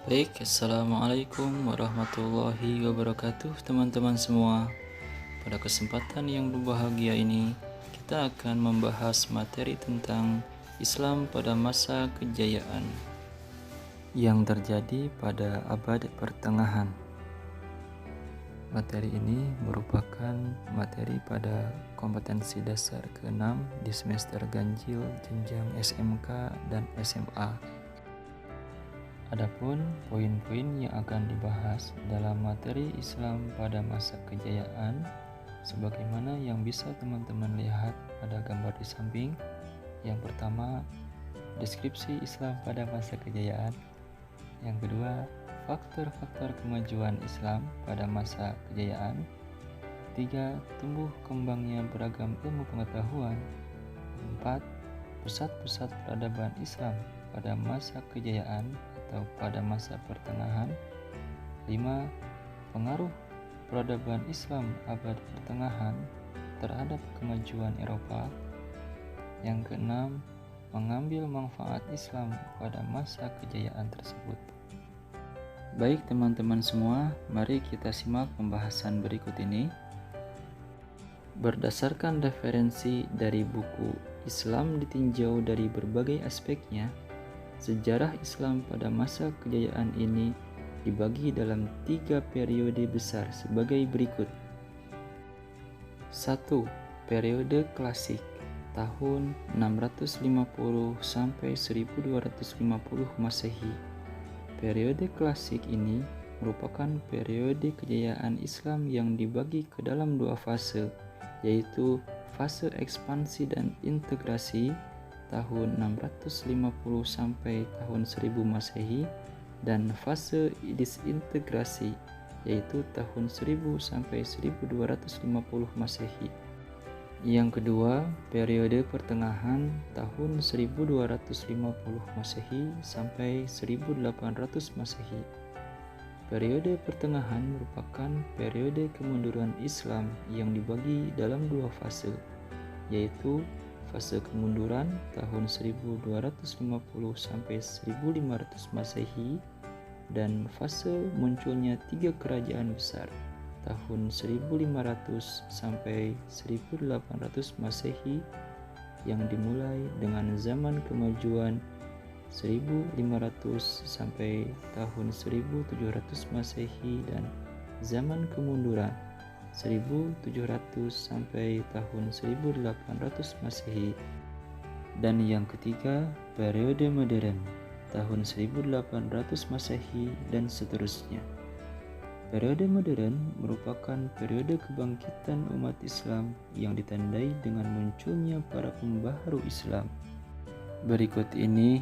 Baik, Assalamualaikum warahmatullahi wabarakatuh teman-teman semua. Pada kesempatan yang berbahagia ini, kita akan membahas materi tentang Islam pada masa kejayaan yang terjadi pada abad pertengahan. Materi ini merupakan materi pada kompetensi dasar ke-6 di semester ganjil jenjang SMK dan SMA. Adapun poin-poin yang akan dibahas dalam materi Islam pada masa kejayaan, sebagaimana yang bisa teman-teman lihat pada gambar di samping. Yang pertama, deskripsi Islam pada masa kejayaan. Yang kedua, faktor-faktor kemajuan Islam pada masa kejayaan. Tiga, tumbuh kembangnya beragam ilmu pengetahuan. Empat, pusat-pusat peradaban Islam pada masa kejayaan atau pada masa pertengahan. 5. Pengaruh peradaban Islam abad pertengahan terhadap kemajuan Eropa. Yang keenam, mengambil manfaat Islam pada masa kejayaan tersebut. Baik teman-teman semua, mari kita simak pembahasan berikut ini. Berdasarkan referensi dari buku Islam ditinjau dari berbagai aspeknya, sejarah Islam pada masa kejayaan ini dibagi dalam 3 periode besar sebagai berikut. 1. Periode klasik tahun 650 sampai 1250 Masehi. Periode klasik ini merupakan periode kejayaan Islam yang dibagi ke dalam 2 fase, yaitu fase ekspansi dan integrasi tahun 650 sampai tahun 1000 Masehi dan fase disintegrasi yaitu tahun 1000 sampai 1250 Masehi. Yang kedua, periode pertengahan tahun 1250 Masehi sampai 1800 Masehi. Periode pertengahan merupakan periode kemunduran Islam yang dibagi dalam 2 fase, yaitu fase kemunduran tahun 1250 sampai 1500 Masehi dan fase munculnya 3 kerajaan besar tahun 1500 sampai 1800 Masehi yang dimulai dengan zaman kemajuan 1500 sampai tahun 1700 Masehi dan zaman kemunduran 1700 sampai tahun 1800 Masehi. Dan yang ketiga, periode modern tahun 1800 Masehi dan seterusnya. Periode modern merupakan periode kebangkitan umat Islam yang ditandai dengan munculnya para pembaharu Islam. Berikut ini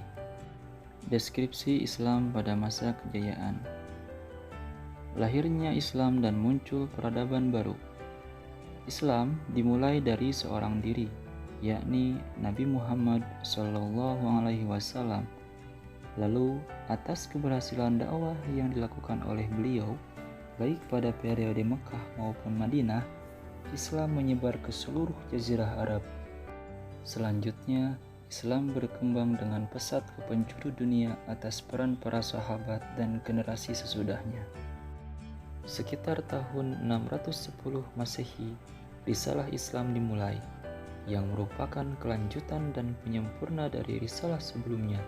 deskripsi Islam pada masa kejayaan. Lahirnya Islam dan muncul peradaban baru. Islam dimulai dari seorang diri, yakni Nabi Muhammad SAW. Lalu, atas keberhasilan dakwah yang dilakukan oleh beliau, baik pada periode Mekah maupun Madinah, Islam menyebar ke seluruh jazirah Arab. Selanjutnya, Islam berkembang dengan pesat ke penjuru dunia atas peran para sahabat dan generasi sesudahnya. Sekitar tahun 610 Masehi, risalah Islam dimulai, yang merupakan kelanjutan dan penyempurna dari risalah sebelumnya,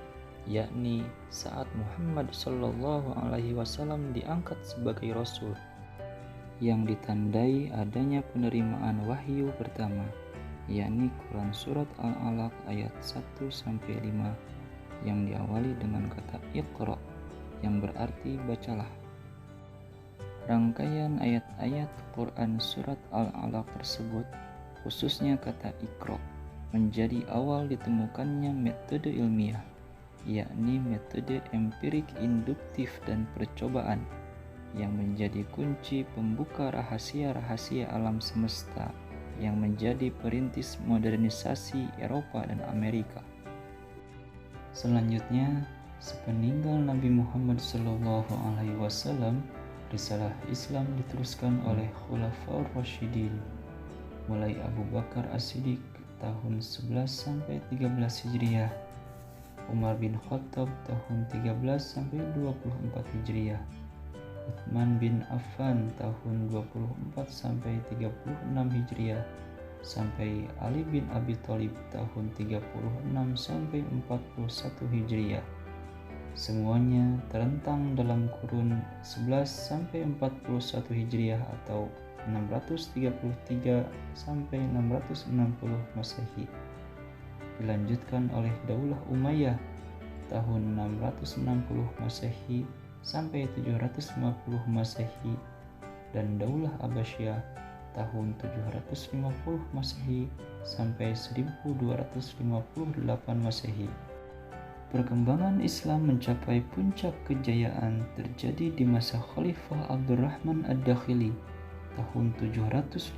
yakni saat Muhammad SAW diangkat sebagai Rasul, yang ditandai adanya penerimaan wahyu pertama, yakni Quran Surat Al-Alaq ayat 1-5 yang diawali dengan kata Iqra, yang berarti bacalah. Rangkaian ayat-ayat Quran Surat Al-Alaq tersebut, khususnya kata Iqra, menjadi awal ditemukannya metode ilmiah, yakni metode empirik induktif dan percobaan, yang menjadi kunci pembuka rahasia-rahasia alam semesta yang menjadi perintis modernisasi Eropa dan Amerika. Selanjutnya, sepeninggal Nabi Muhammad SAW, risalah Islam diteruskan oleh Khulafaur Rasyidin, mulai Abu Bakar As-Siddiq tahun 11 sampai 13 Hijriah, Umar bin Khattab tahun 13 sampai 24 Hijriah, Utsman bin Affan tahun 24 sampai 36 Hijriah, sampai Ali bin Abi Thalib tahun 36 sampai 41 Hijriah. Semuanya terentang dalam kurun 11 sampai 41 Hijriah atau 633 sampai 660 Masehi. Dilanjutkan oleh Daulah Umayyah tahun 660 Masehi sampai 750 Masehi dan Daulah Abbasiyah tahun 750 Masehi sampai 1258 Masehi. Perkembangan Islam mencapai puncak kejayaan terjadi di masa Khalifah Abdurrahman Ad-Dakhili tahun 756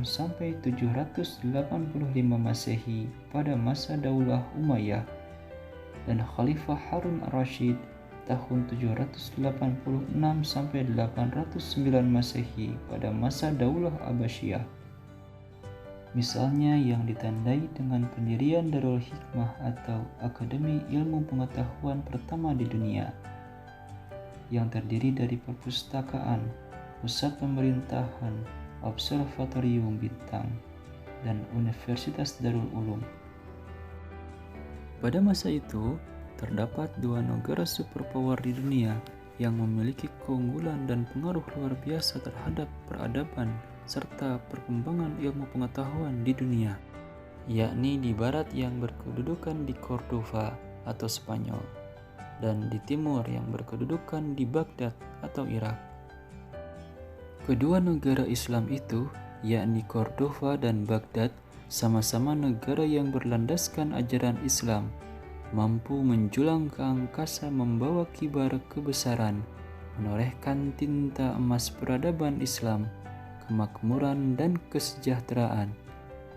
sampai 785 Masehi pada masa Daulah Umayyah, dan Khalifah Harun Ar-Rasyid tahun 786 sampai 809 Masehi pada masa Daulah Abbasiyah. Misalnya yang ditandai dengan pendirian Darul Hikmah atau Akademi Ilmu Pengetahuan pertama di dunia, yang terdiri dari perpustakaan, pusat pemerintahan, observatorium bintang, dan Universitas Darul Ulum. Pada masa itu, terdapat dua negara superpower di dunia yang memiliki keunggulan dan pengaruh luar biasa terhadap peradaban serta perkembangan ilmu pengetahuan di dunia, yakni di barat yang berkedudukan di Cordova atau Spanyol, dan di timur yang berkedudukan di Baghdad atau Irak. Kedua negara Islam itu, yakni Cordova dan Baghdad, sama-sama negara yang berlandaskan ajaran Islam, mampu menjulang ke angkasa membawa kibar kebesaran, menorehkan tinta emas peradaban Islam, kemakmuran dan kesejahteraan.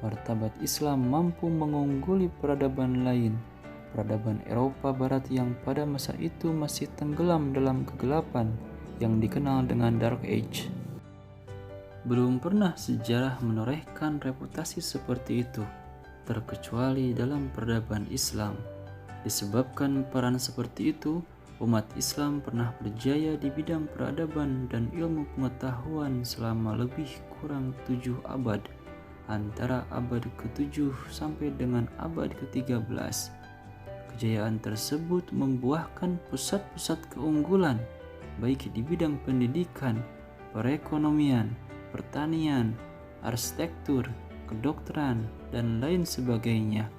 Martabat Islam mampu mengungguli peradaban lain, peradaban Eropa Barat yang pada masa itu masih tenggelam dalam kegelapan yang dikenal dengan Dark Age. Belum pernah sejarah menorehkan reputasi seperti itu, terkecuali dalam peradaban Islam. Disebabkan peran seperti itu, umat Islam pernah berjaya di bidang peradaban dan ilmu pengetahuan selama lebih kurang 7 abad, antara abad ke-7 sampai dengan abad ke-13. Kejayaan tersebut membuahkan pusat-pusat keunggulan, baik di bidang pendidikan, perekonomian, pertanian, arsitektur, kedokteran, dan lain sebagainya.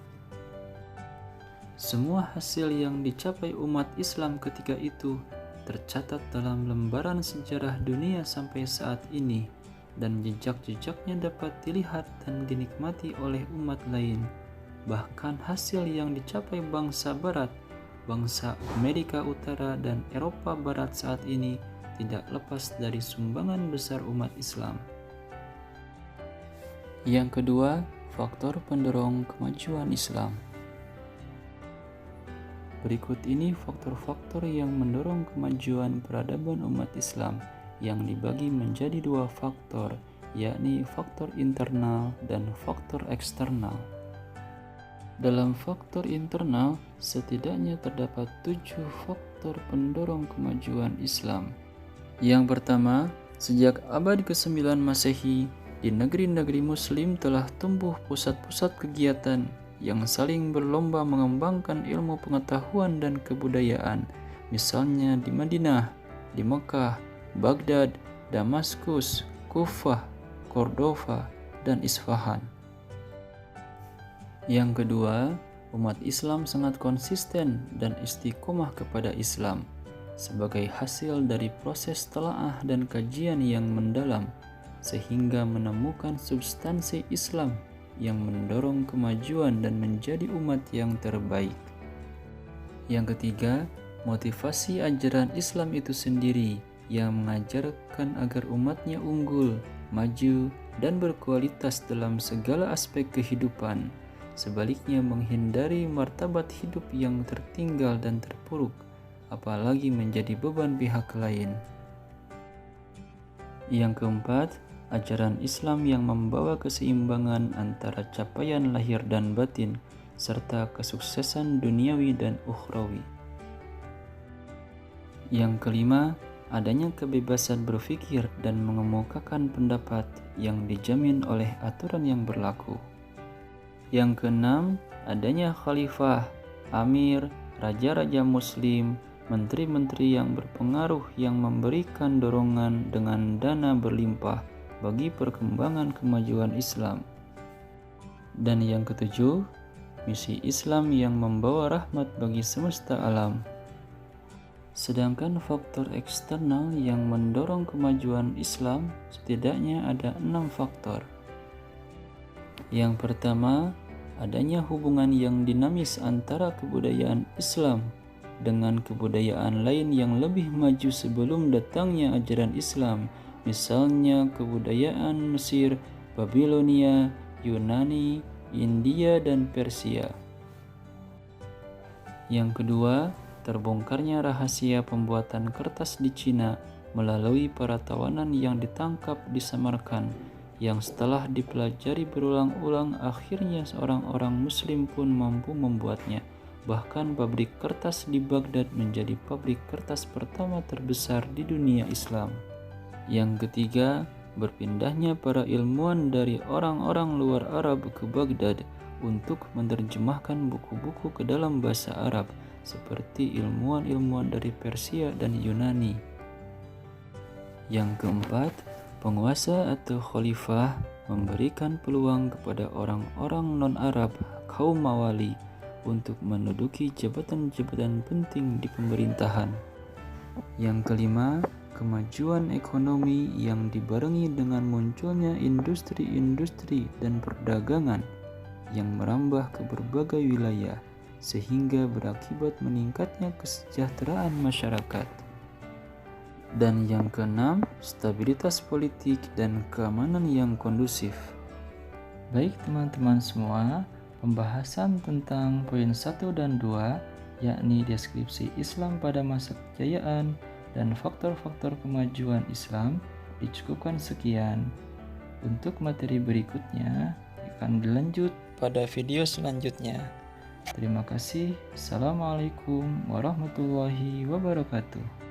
Semua hasil yang dicapai umat Islam ketika itu tercatat dalam lembaran sejarah dunia sampai saat ini, dan jejak-jejaknya dapat dilihat dan dinikmati oleh umat lain. Bahkan hasil yang dicapai bangsa Barat, bangsa Amerika Utara dan Eropa Barat saat ini tidak lepas dari sumbangan besar umat Islam. Yang kedua, faktor pendorong kemajuan Islam. Berikut ini faktor-faktor yang mendorong kemajuan peradaban umat Islam yang dibagi menjadi dua faktor, yakni faktor internal dan faktor eksternal. Dalam faktor internal, setidaknya terdapat 7 faktor pendorong kemajuan Islam. Yang pertama, sejak abad ke-9 Masehi, di negeri-negeri Muslim telah tumbuh pusat-pusat kegiatan yang saling berlomba mengembangkan ilmu pengetahuan dan kebudayaan, misalnya di Madinah, di Mekah, Baghdad, Damaskus, Kufah, Cordova, dan Isfahan. Yang kedua, umat Islam sangat konsisten dan istiqomah kepada Islam sebagai hasil dari proses telaah dan kajian yang mendalam, sehingga menemukan substansi Islam yang mendorong kemajuan dan menjadi umat yang terbaik. Yang ketiga, motivasi ajaran Islam itu sendiri yang mengajarkan agar umatnya unggul, maju, dan berkualitas dalam segala aspek kehidupan. Sebaliknya menghindari martabat hidup yang tertinggal dan terpuruk, apalagi menjadi beban pihak lain. Yang keempat, ajaran Islam yang membawa keseimbangan antara capaian lahir dan batin, serta kesuksesan duniawi dan ukhrawi. Yang kelima, adanya kebebasan berpikir dan mengemukakan pendapat yang dijamin oleh aturan yang berlaku. Yang keenam, adanya khalifah, amir, raja-raja muslim, menteri-menteri yang berpengaruh yang memberikan dorongan dengan dana berlimpah bagi perkembangan kemajuan Islam. Dan yang ketujuh, misi Islam yang membawa rahmat bagi semesta alam. Sedangkan faktor eksternal yang mendorong kemajuan Islam setidaknya ada 6 faktor. Yang pertama, adanya hubungan yang dinamis antara kebudayaan Islam dengan kebudayaan lain yang lebih maju sebelum datangnya ajaran Islam, misalnya kebudayaan Mesir, Babilonia, Yunani, India, dan Persia. Yang kedua, terbongkarnya rahasia pembuatan kertas di Cina melalui para tawanan yang ditangkap di Samarkand, yang setelah dipelajari berulang-ulang akhirnya orang-orang muslim pun mampu membuatnya. Bahkan pabrik kertas di Baghdad menjadi pabrik kertas pertama terbesar di dunia Islam. Yang ketiga, berpindahnya para ilmuwan dari orang-orang luar Arab ke Baghdad untuk menerjemahkan buku-buku ke dalam bahasa Arab, seperti ilmuwan-ilmuwan dari Persia dan Yunani. Yang keempat, penguasa atau khalifah memberikan peluang kepada orang-orang non-Arab, kaum mawali, untuk menduduki jabatan-jabatan penting di pemerintahan. Yang kelima, kemajuan ekonomi yang dibarengi dengan munculnya industri-industri dan perdagangan yang merambah ke berbagai wilayah, sehingga berakibat meningkatnya kesejahteraan masyarakat. Dan yang keenam, stabilitas politik dan keamanan yang kondusif. Baik teman-teman semua, pembahasan tentang poin 1 dan 2, yakni deskripsi Islam pada masa kejayaan dan faktor-faktor kemajuan Islam, dicukupkan sekian. Untuk materi berikutnya akan dilanjut pada video selanjutnya. Terima kasih. Assalamualaikum warahmatullahi wabarakatuh.